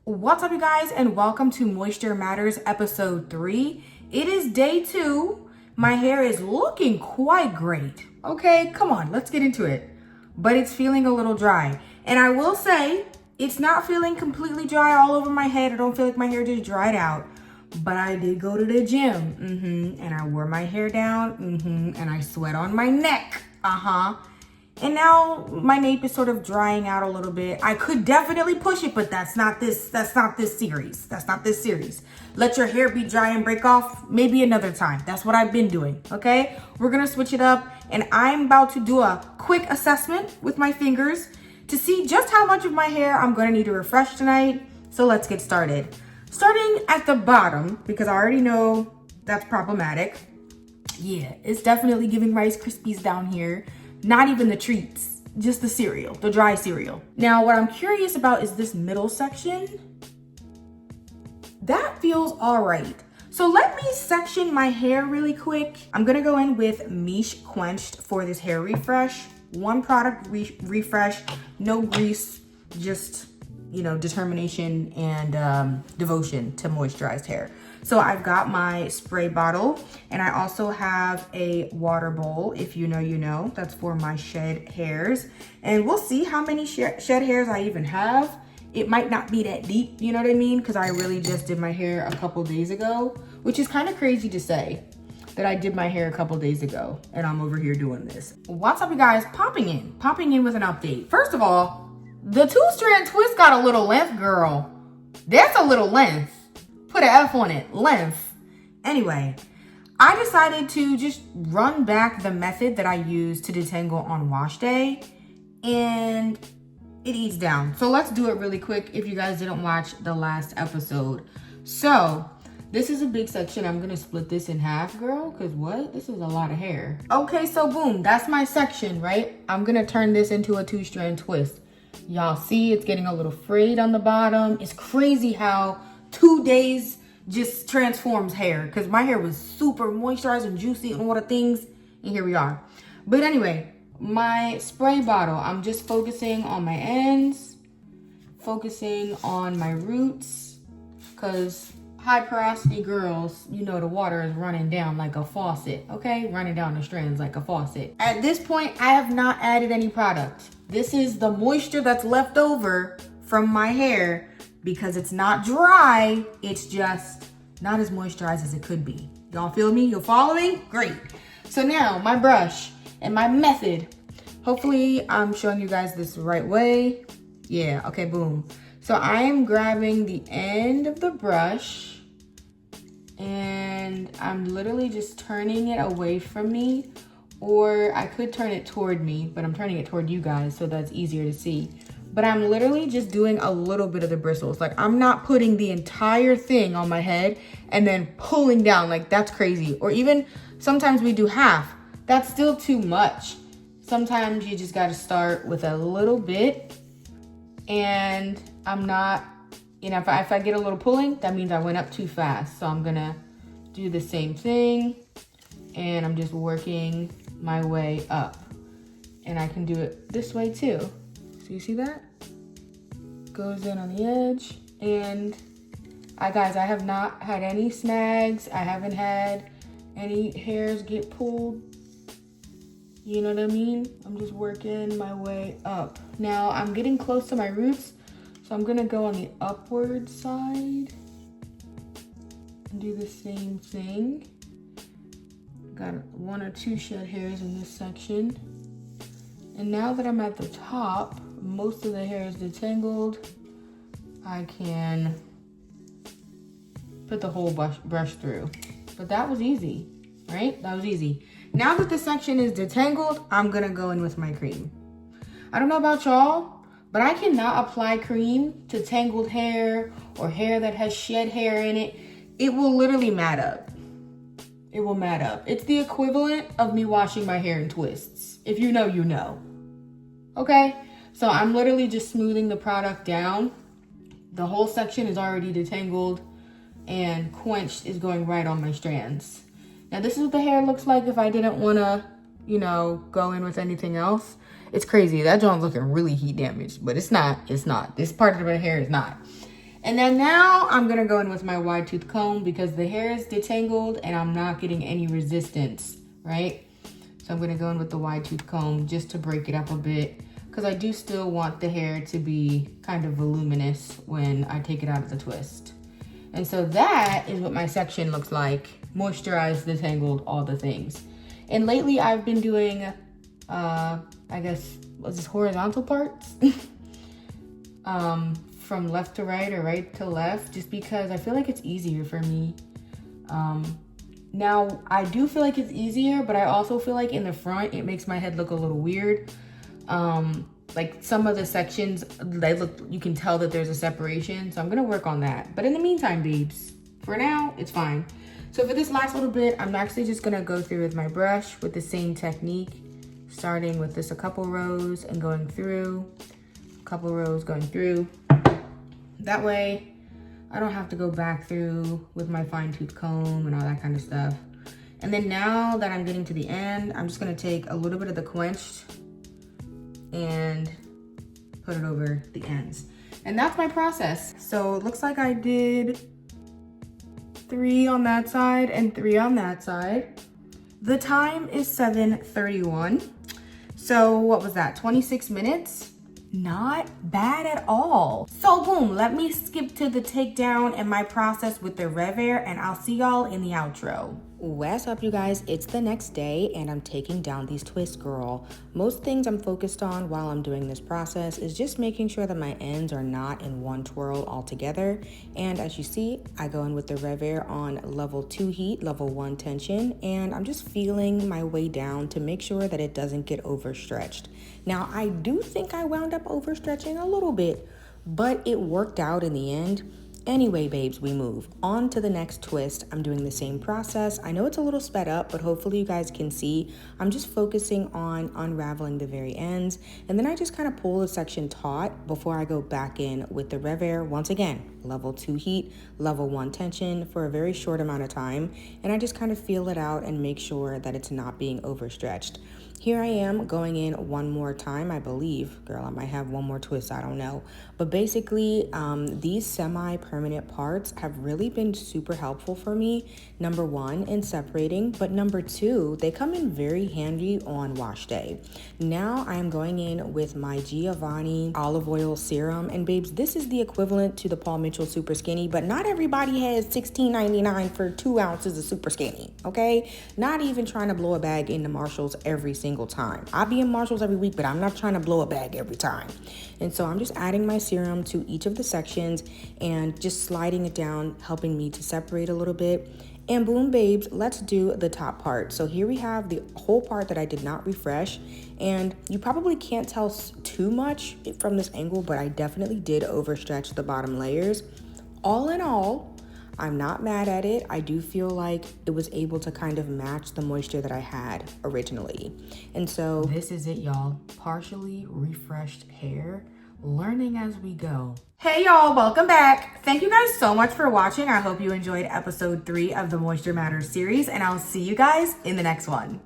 What's up, you guys, and welcome to Moisture Matters episode 3. It is day 2. My hair is looking quite great. Okay, come on, let's get into it. But it's feeling a little dry. And I will say, it's not feeling completely dry all over my head. I don't feel like my hair just dried out. But I did go to the gym, and I wore my hair down, and I sweat on my neck, And now my nape is sort of drying out a little bit. I could definitely push it, but that's not this series. Let your hair be dry and break off maybe another time. That's what I've been doing, okay? We're gonna switch it up, and I'm about to do a quick assessment with my fingers to see just how much of my hair I'm gonna need to refresh tonight. So let's get started. Starting at the bottom, because I already know that's problematic. Yeah, it's definitely giving Rice Krispies down here. Not even the treats, just the cereal, the dry cereal. Now, what I'm curious about is this middle section. That feels all right. So let me section my hair really quick. I'm gonna go in with Miche Quenched for this hair refresh. One product refresh, no grease, just, determination and devotion to moisturized hair. So I've got my spray bottle, and I also have a water bowl. If you know, you know. That's for my shed hairs. And we'll see how many shed hairs I even have. It might not be that deep, you know what I mean? Because I really just did my hair a couple days ago, which is kind of crazy to say that I did my hair a couple days ago, and I'm over here doing this. What's up, you guys? Popping in with an update. First of all, the 2-strand twist got a little length, girl. That's a little length. Put an F on it, length. Anyway, I decided to just run back the method that I used to detangle on wash day, and it eats down. So let's do it really quick if you guys didn't watch the last episode. So this is a big section. I'm gonna split this in half, girl, because what? This is a lot of hair. Okay, so boom, that's my section, right? I'm gonna turn this into a 2-strand twist. Y'all see it's getting a little frayed on the bottom. It's crazy how 2 days just transforms hair, because my hair was super moisturized and juicy and all the things, and here we are. But anyway, my spray bottle, I'm just focusing on my ends, focusing on my roots, because high porosity girls, the water is running down like a faucet, okay? Running down the strands like a faucet. At this point, I have not added any product. This is the moisture that's left over from my hair, because it's not dry, it's just not as moisturized as it could be. Y'all feel me? You're following? Great. So now my brush and my method. Hopefully I'm showing you guys this the right way. Yeah, okay, boom. So I am grabbing the end of the brush, and I'm literally just turning it away from me, or I could turn it toward me, but I'm turning it toward you guys so that's easier to see. But I'm literally just doing a little bit of the bristles. Like, I'm not putting the entire thing on my head and then pulling down. Like, that's crazy. Or even sometimes we do half. That's still too much. Sometimes you just got to start with a little bit. And I'm not, if I get a little pulling, that means I went up too fast. So I'm going to do the same thing. And I'm just working my way up. And I can do it this way too. So you see that? Goes in on the edge. And guys, I have not had any snags. I haven't had any hairs get pulled. You know what I mean? I'm just working my way up. Now I'm getting close to my roots, so I'm gonna go on the upward side and do the same thing. Got 1 or 2 shed hairs in this section. And now that I'm at the top, most of the hair is detangled. I can put the whole brush through. But that was easy, right? That was easy. Now that the section is detangled, I'm gonna go in with my cream. I don't know about y'all, but I cannot apply cream to tangled hair or hair that has shed hair in it. It will literally mat up. It will mat up. It's the equivalent of me washing my hair in twists. If you know, you know. Okay? So I'm literally just smoothing the product down. The whole section is already detangled, and Quenched is going right on my strands. Now this is what the hair looks like if I didn't want to, go in with anything else. It's crazy. That joint's looking really heat damaged, but it's not. It's not. This part of my hair is not. And then now I'm gonna go in with my wide tooth comb because the hair is detangled and I'm not getting any resistance, right? So I'm gonna go in with the wide tooth comb just to break it up a bit because I do still want the hair to be kind of voluminous when I take it out of the twist. And so that is what my section looks like. Moisturized, detangled, all the things. And lately I've been doing, I guess, what's this, horizontal parts? From left to right or right to left, just because I feel like it's easier for me. Now, I do feel like it's easier, but I also feel like in the front, it makes my head look a little weird. Like some of the sections, they look, you can tell that there's a separation, so I'm gonna work on that. But in the meantime, babes, for now, it's fine. So for this last little bit, I'm actually just gonna go through with my brush with the same technique, starting with this a couple rows and going through, a couple rows going through. That way, I don't have to go back through with my fine tooth comb and all that kind of stuff. And then now that I'm getting to the end, I'm just gonna take a little bit of the quenched and put it over the ends. And that's my process. So it looks like I did 3 on that side and 3 on that side. The time is 7:31. So what was that, 26 minutes? Not bad at all. So boom, let me skip to the takedown and my process with the Revair, and I'll see y'all in the outro. What's up, you guys? It's the next day and I'm taking down these twists, girl. Most things I'm focused on while I'm doing this process is just making sure that my ends are not in one twirl altogether. And as you see, I go in with the Revair on level 2 heat, level 1 tension, and I'm just feeling my way down to make sure that it doesn't get overstretched. Now, I do think I wound up overstretching a little bit, but it worked out in the end. Anyway, babes, we move on to the next twist. I'm doing the same process. I know it's a little sped up, but hopefully you guys can see. I'm just focusing on unraveling the very ends. And then I just kind of pull the section taut before I go back in with the Revair. Once again, level 2 heat, level 1 tension for a very short amount of time. And I just kind of feel it out and make sure that it's not being overstretched. Here I am going in one more time, I believe. Girl, I might have one more twist, I don't know. But basically, these semi-permanent parts have really been super helpful for me. Number 1, in separating, but number 2, they come in very handy on wash day. Now I'm going in with my Giovanni olive oil serum. And babes, this is the equivalent to the Paul Mitchell Super Skinny, but not everybody has $16.99 for 2 ounces of Super Skinny, okay? Not even trying to blow a bag into Marshall's every single time. I'll be in Marshall's every week, but I'm not trying to blow a bag every time. And so I'm just adding my serum to each of the sections and just sliding it down, helping me to separate a little bit. And boom, babes, let's do the top part. So here we have the whole part that I did not refresh. And you probably can't tell too much from this angle, but I definitely did overstretch the bottom layers. All in all, I'm not mad at it. I do feel like it was able to kind of match the moisture that I had originally. And so this is it, y'all. Partially refreshed hair, learning as we go. Hey y'all, welcome back. Thank you guys so much for watching. I hope you enjoyed episode 3 of the Moisture Matters series, and I'll see you guys in the next one.